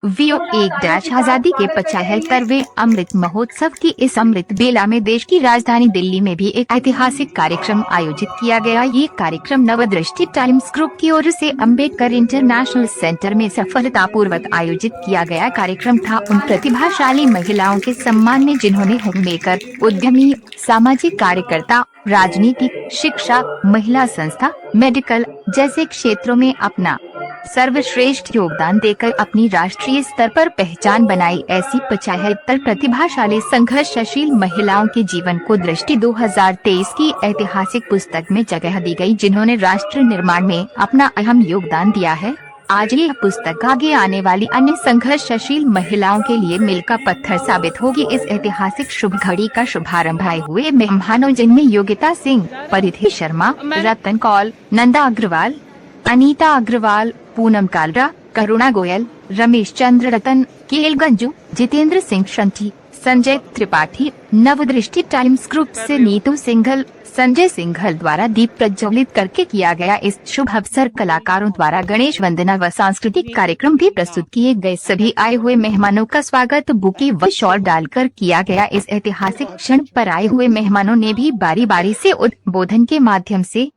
VO एक dash आजादी के 75वें अमृत महोत्सव की इस अमृत बेला में देश की राजधानी दिल्ली में भी एक ऐतिहासिक कार्यक्रम आयोजित किया गया। ये कार्यक्रम नवदृष्टि टाइम्स ग्रुप की ओर से अम्बेडकर इंटरनेशनल सेंटर में सफलतापूर्वक आयोजित किया गया कार्यक्रम था उन प्रतिभाशाली महिलाओं के सम्मान में जिन्होंने होम मेकर, उद्यमी, सामाजिक कार्यकर्ता, राजनीति, शिक्षा, महिला संस्था, मेडिकल जैसे क्षेत्रों में अपना सर्वश्रेष्ठ योगदान देकर अपनी राष्ट्रीय स्तर पर पहचान बनाई। ऐसी 75 प्रतिभाशाली संघर्षशील महिलाओं के जीवन को दृष्टि 2023 की ऐतिहासिक पुस्तक में जगह दी गई, जिन्होंने राष्ट्र निर्माण में अपना अहम योगदान दिया है। आज यह पुस्तक आगे आने वाली अन्य संघर्षशील महिलाओं के लिए मील का पत्थर साबित होगी। इस ऐतिहासिक शुभ घड़ी का शुभारंभ आए हुए मेहमानों जिनमें Yogita Singh, Paridhi Sharma, Ratan Kaul, Nanda Agarwal, Anita Agarwal, Poonam Kalra, Karuna Goyal, Ramesh Chandra Ratan, K L Ganju, Jitendra Singh Shanthi, Sanjay Tripathi, Navdrishti times group से नीतू सिंघल, संजय सिंघल द्वारा दीप प्रज्वलित करके किया गया। इस शुभ अवसर कलाकारों द्वारा गणेश वंदना व सांस्कृतिक कार्यक्रम भी प्रस्तुत किए गए। सभी आए हुए मेहमानों का स्वागत बुके व शॉल डालकर किया गया। इस ऐतिहासिक क्षण पर आए हुए मेहमानों ने भी बारी बारी से उद्बोधन के माध्यम से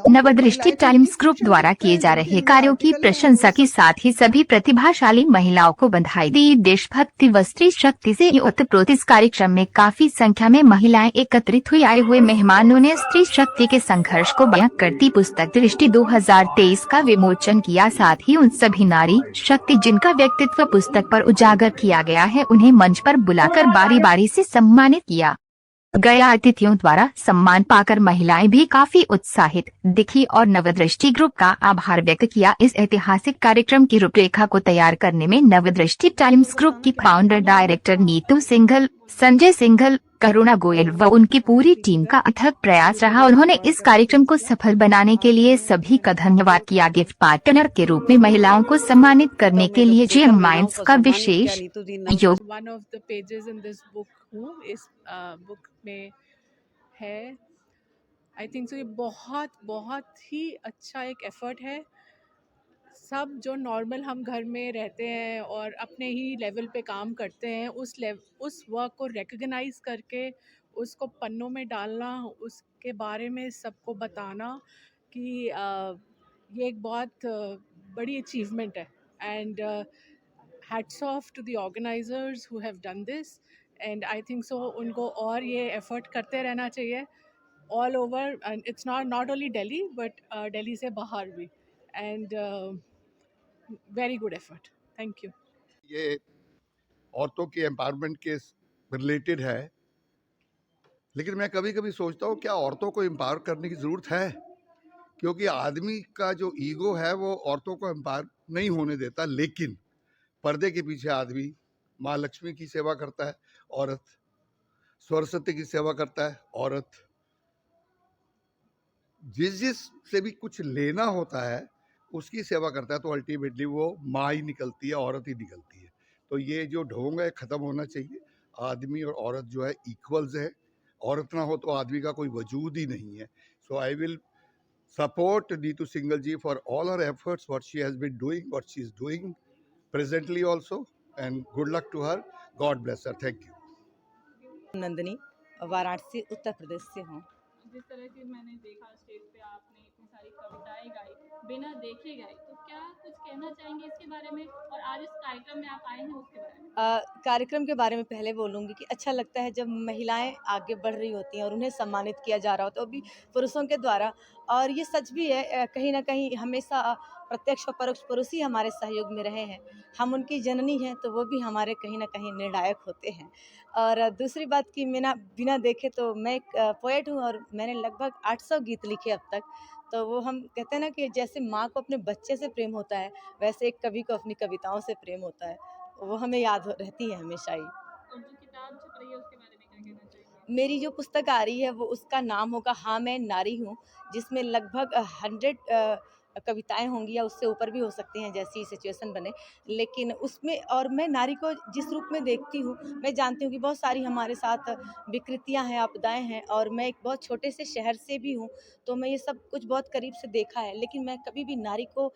नवदृष्टि टाइम्स ग्रुप द्वारा किए जा रहे कार्यों की प्रशंसा के साथ ही सभी प्रतिभाशाली महिलाओं को बधाई दी। देशभक्ति व स्त्री शक्ति से ओतप्रोत इस कार्यक्रम में काफी संख्या में महिलाएं एकत्रित हुई। आए हुए मेहमानों ने स्त्री शक्ति के संघर्ष को बयां करती पुस्तक दृष्टि 2023 का विमोचन किया। साथ ही उन सभी नारी शक्ति जिनका व्यक्तित्व पुस्तक पर उजागर किया गया है, उन्हें मंच पर बुलाकर बारी बारी से सम्मानित किया गया। अतिथियों द्वारा सम्मान पाकर महिलाएं भी काफी उत्साहित दिखी और नवदृष्टि ग्रुप का आभार व्यक्त किया। इस ऐतिहासिक कार्यक्रम की रूपरेखा को तैयार करने में नवदृष्टि टाइम्स ग्रुप की फाउंडर डायरेक्टर नीतू सिंघल, संजय सिंघल, करुणा गोयल व उनकी पूरी टीम का अथक प्रयास रहा। उन्होंने इस कार्यक्रम को सफल बनाने के लिए सभी का धन्यवाद किया। गिफ्ट पार्टनर के रूप में महिलाओं को सम्मानित करने के लिए जेएम माइंड्स का विशेष योग one of the pages in this book हूँ इस बुक में है। आई थिंक सो ये बहुत बहुत ही अच्छा एक एफर्ट है। सब जो नॉर्मल हम घर में रहते हैं और अपने ही लेवल पे काम करते हैं, उस वर्क को रिकग्नाइज करके उसको पन्नों में डालना, उसके बारे में सबको बताना कि ये एक बहुत बड़ी अचीवमेंट है। And hats off to the organisers who have done this. And I think so उनको और ये एफर्ट करते रहना चाहिए all over. And it's not only Delhi but Delhi से बाहर भी। And very good effort. Thank you. ये औरतों के एम्पावरमेंट के रिलेटेड है, लेकिन मैं कभी कभी सोचता हूँ क्या औरतों को एम्पावर करने की ज़रूरत है? क्योंकि आदमी का जो ईगो है वो औरतों को एम्पावर नहीं होने देता, लेकिन पर्दे के पीछे आदमी माँ लक्ष्मी की सेवा करता है, औरत सरस्वती की सेवा करता है, औरत जिस से भी कुछ लेना होता है उसकी सेवा करता है, तो अल्टीमेटली वो माँ ही निकलती है, औरत ही निकलती है। तो ये जो ढोंग है ख़त्म होना चाहिए। आदमी और औरत जो है इक्वल्स है, औरत ना हो तो आदमी का कोई वजूद ही नहीं है। So I will support Neetu Singhal ji for all her efforts, what she has been doing, what she is doing presently also, and good luck to her. God bless her. Thank you. Nandini, Varanasi Uttar Pradesh से हूँ। जिस तरह से मैंने देखा stage पे आपने इतनी सारी कविताएं गाई बिना देखे गाई, तो क्या कुछ कहना चाहेंगे इसके बारे में, और आज इस कार्यक्रम में आप आए हैं उसके बारे में? कार्यक्रम के बारे में पहले बोलूँगी कि अच्छा लगता है जब महिलाएं आगे बढ़ रही होती हैं और उन्हें सम्मानित किया जा रहा होता है, वो भी पुरुषों के द्वारा। और ये सच भी है, कहीं ना कहीं हमेशा प्रत्यक्ष और परोक्ष पुरुष ही हमारे सहयोग में रहे हैं। हम उनकी जननी हैं तो वो भी हमारे कहीं ना कहीं निर्णायक होते हैं। और दूसरी बात कि मैं बिना देखे, तो मैं एक पोएट हूँ और मैंने लगभग 800 गीत लिखे अब तक। तो वो हम कहते हैं ना कि जैसे माँ को अपने बच्चे से प्रेम होता है, वैसे एक कवि को अपनी कविताओं से प्रेम होता है। वो हमें याद रहती है हमेशा ही। और जो किताब छप रही है उसके बारे में क्या कहना चाहेंगे? मेरी जो पुस्तक आ रही है वो उसका नाम होगा हाँ मैं नारी हूँ, जिसमें लगभग 100 कविताएँ होंगी या उससे ऊपर भी हो सकती हैं जैसी सिचुएशन बने। लेकिन उसमें और मैं नारी को जिस रूप में देखती हूँ, मैं जानती हूँ कि बहुत सारी हमारे साथ विकृतियाँ हैं, आपदाएँ हैं और मैं एक बहुत छोटे से शहर से भी हूँ, तो मैं ये सब कुछ बहुत करीब से देखा है। लेकिन मैं कभी भी नारी को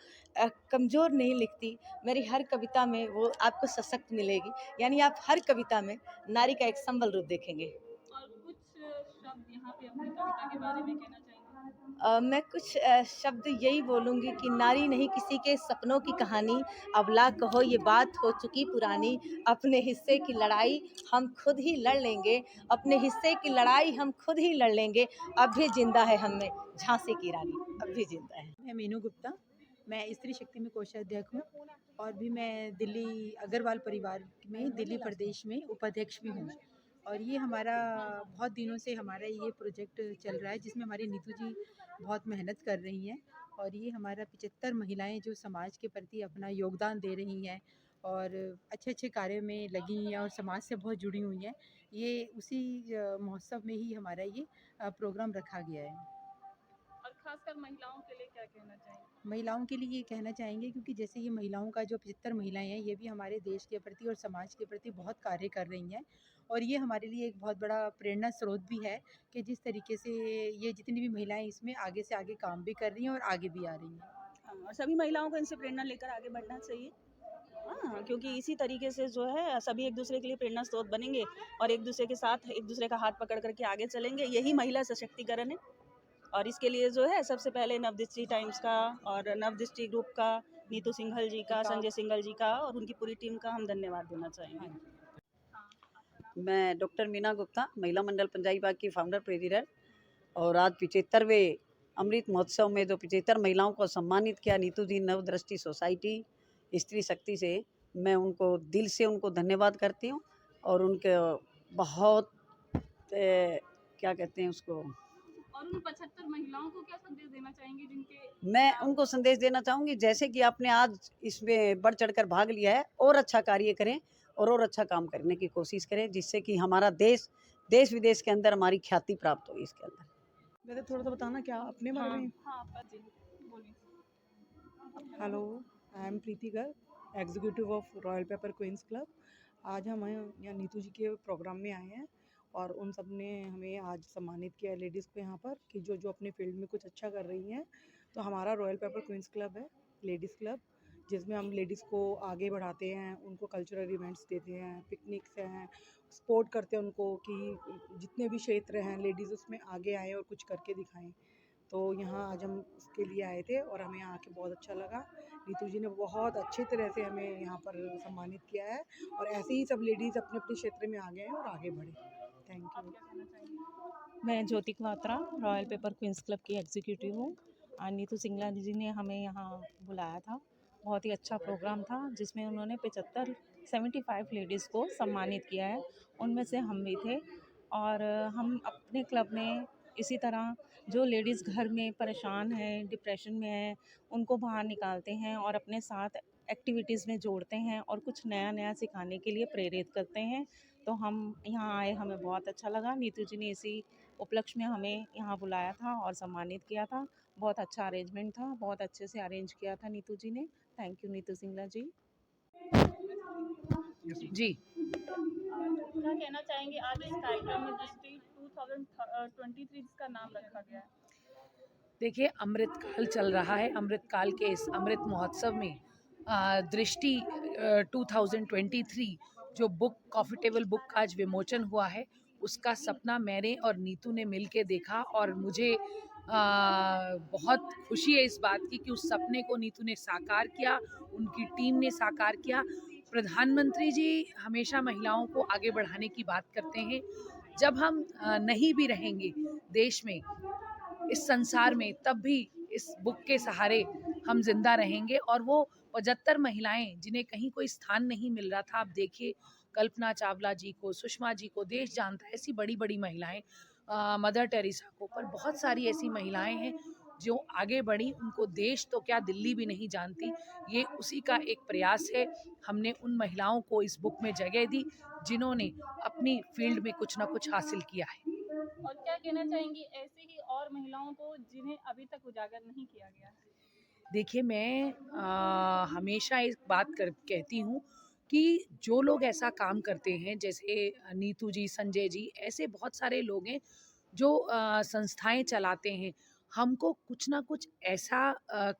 कमज़ोर नहीं लिखती। मेरी हर कविता में वो आपको सशक्त मिलेगी। यानी आप हर कविता में नारी का एक संबल रूप देखेंगे। और कुछ शब्द यहाँ पे अपनी कविता के बारे में कहना चाहेंगे? मैं कुछ शब्द यही बोलूँगी कि नारी नहीं किसी के सपनों की कहानी, अब ला कहो ये बात हो चुकी पुरानी, अपने हिस्से की लड़ाई हम खुद ही लड़ लेंगे, अपने हिस्से की लड़ाई हम खुद ही लड़ लेंगे, अब भी ज़िंदा है हम में झांसी की रानी, अब भी ज़िंदा है। मैं मीनू गुप्ता, मैं स्त्री शक्ति में कोषाध्यक्ष हूँ और भी मैं दिल्ली अग्रवाल परिवार में दिल्ली प्रदेश में उपाध्यक्ष भी हूँ। और ये हमारा बहुत दिनों से हमारा ये प्रोजेक्ट चल रहा है जिसमें हमारी नीतू जी बहुत मेहनत कर रही हैं और ये हमारा 75 महिलाएं जो समाज के प्रति अपना योगदान दे रही हैं और अच्छे अच्छे कार्य में लगी हुई हैं और समाज से बहुत जुड़ी हुई हैं। ये उसी महोत्सव में ही हमारा ये प्रोग्राम रखा गया है। और खासकर महिलाओं के लिए क्या कहना चाहेंगे? महिलाओं के लिए ये कहना चाहेंगे क्योंकि जैसे ये महिलाओं का जो 75 महिलाएं हैं ये भी हमारे देश के प्रति और समाज के प्रति बहुत कार्य कर रही हैं और ये हमारे लिए एक बहुत बड़ा प्रेरणा स्रोत भी है कि जिस तरीके से ये जितनी भी महिलाएं इसमें आगे से आगे काम भी कर रही हैं और आगे भी आ रही हैं। और सभी महिलाओं को इनसे प्रेरणा लेकर आगे बढ़ना चाहिए। हाँ, क्योंकि इसी तरीके से जो है सभी एक दूसरे के लिए प्रेरणा स्रोत बनेंगे और एक दूसरे के साथ एक दूसरे का हाथ पकड़ करके आगे चलेंगे। यही महिला सशक्तिकरण है और इसके लिए जो है सबसे पहले नवदृष्टि टाइम्स का और नवदृष्टि ग्रुप का, नीतू सिंघल जी का, संजय सिंघल जी का और उनकी पूरी टीम का हम धन्यवाद देना चाहेंगे। मैं डॉक्टर मीना गुप्ता, महिला मंडल पंजाबी बाग की फाउंडर प्रेसिडेंट और आज 75वें अमृत महोत्सव में जो 75 महिलाओं को सम्मानित किया नीतू जी नवदृष्टि सोसाइटी स्त्री शक्ति से, मैं उनको दिल से उनको धन्यवाद करती हूँ और उनके बहुत क्या कहते हैं उसको, और उन 75 महिलाओं को क्या संदेश देना चाहेंगे जिनके? मैं उनको संदेश देना चाहूँगी जैसे कि आपने आज इसमें बढ़ चढ़कर भाग लिया है और अच्छा कार्य करें और अच्छा काम करने की कोशिश करें जिससे कि हमारा देश विदेश के अंदर हमारी ख्याति प्राप्त हो। इसके अंदर वैसे थोड़ा सा बताना क्या अपने बारे में। हाँ जी बोलिए। Hello, I am Preeti Garg, executive of Royal paper queen's Club. आज हम यहाँ नीतू जी के प्रोग्राम में आए हैं और उन सब ने हमें आज सम्मानित किया लेडीज़ को यहाँ पर कि जो अपने फील्ड में कुछ अच्छा कर रही हैं। तो हमारा रॉयल पेपर क्वींस क्लब है लेडीज़ क्लब, जिसमें हम लेडीज़ को आगे बढ़ाते हैं, उनको कल्चरल इवेंट्स देते हैं, पिकनिक्स हैं, सपोर्ट करते हैं उनको कि जितने भी क्षेत्र हैं लेडीज़ उसमें आगे आएँ और कुछ करके दिखाएं। तो यहाँ आज हम उसके लिए आए थे और हमें यहाँ आके बहुत अच्छा लगा। नीतू जी ने बहुत अच्छी तरह से हमें यहाँ पर सम्मानित किया है और ऐसे ही सब लेडीज़ अपने अपने क्षेत्र में आगे हैं और आगे बढ़े। Thank you. मैं Jyoti Kwatra, royal paper queen's club की एग्जीक्यूटिव हूँ। नीतू सिंगला जी ने हमें यहाँ बुलाया था, बहुत ही अच्छा प्रोग्राम था जिसमें उन्होंने 75 लेडीज़ को सम्मानित किया है, उनमें से हम भी थे। और हम अपने क्लब में इसी तरह जो लेडीज़ घर में परेशान हैं, डिप्रेशन में हैं, उनको बाहर निकालते हैं और अपने साथ एक्टिविटीज़ में जोड़ते हैं और कुछ नया नया सिखाने के लिए प्रेरित करते हैं। तो हम यहाँ आए, हमें बहुत अच्छा लगा। नीतू जी ने इसी उपलक्ष्य में हमें यहाँ बुलाया था और सम्मानित किया था। बहुत अच्छा अरेंजमेंट था, बहुत अच्छे से अरेंज किया था नीतू जी ने। थैंक यू नीतू सिंगला जी। जी, क्या कहना चाहेंगे आज इस कार्यक्रम में दृष्टि 2023 जिसका नाम रखा गया है? देखिए, अमृत काल चल रहा है। अमृत काल के इस अमृत महोत्सव में दृष्टि 2023 जो बुक कॉफ़ी टेबल बुक का आज विमोचन हुआ है, उसका सपना मैंने और नीतू ने मिल के देखा और मुझे बहुत खुशी है इस बात की कि उस सपने को नीतू ने साकार किया, उनकी टीम ने साकार किया। प्रधानमंत्री जी हमेशा महिलाओं को आगे बढ़ाने की बात करते हैं। जब हम नहीं भी रहेंगे देश में, इस संसार में, तब भी इस बुक के सहारे हम जिंदा रहेंगे। और वो 75 महिलाएं जिन्हें कहीं कोई स्थान नहीं मिल रहा था, आप देखिए कल्पना चावला जी को, सुषमा जी को देश जानता है, ऐसी बड़ी बड़ी महिलाएं, मदर टेरेसा को, पर बहुत सारी ऐसी महिलाएं हैं जो आगे बढ़ी, उनको देश तो क्या दिल्ली भी नहीं जानती। ये उसी का एक प्रयास है। हमने उन महिलाओं को इस बुक में जगह दी जिन्होंने अपनी फील्ड में कुछ ना कुछ हासिल किया है। और क्या कहना चाहेंगी ऐसी ही और महिलाओं को जिन्हें अभी तक उजागर नहीं किया गया है? देखिए मैं हमेशा एक बात कहती हूँ कि जो लोग ऐसा काम करते हैं, जैसे नीतू जी, संजय जी, ऐसे बहुत सारे लोग हैं जो संस्थाएं चलाते हैं। हमको कुछ ना कुछ ऐसा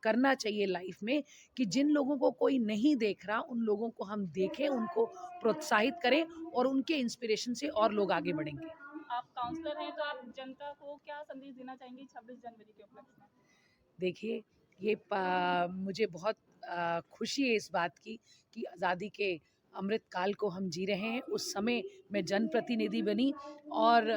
करना चाहिए लाइफ में कि जिन लोगों को कोई नहीं देख रहा, उन लोगों को हम देखें, उनको प्रोत्साहित करें और उनके इंस्पिरेशन से और लोग आगे बढ़ेंगे। आप काउंसलर हैं तो आप जनता को क्या संदेश देना चाहेंगे 26 जनवरी के उपलक्ष्य में? देखिए, मुझे बहुत खुशी है इस बात की कि आज़ादी के अमृत काल को हम जी रहे हैं। उस समय मैं जनप्रतिनिधि बनी और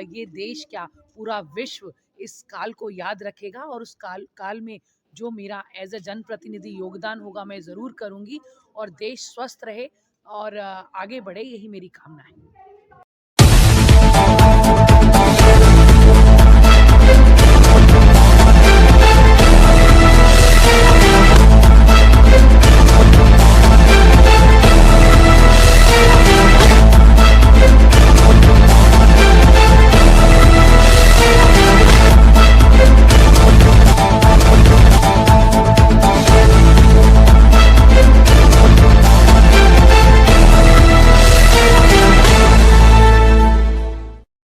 ये देश क्या, पूरा विश्व इस काल को याद रखेगा और उस काल में जो मेरा एज़ अ जनप्रतिनिधि योगदान होगा, मैं ज़रूर करूँगी और देश स्वस्थ रहे और आगे बढ़े, यही मेरी कामना है।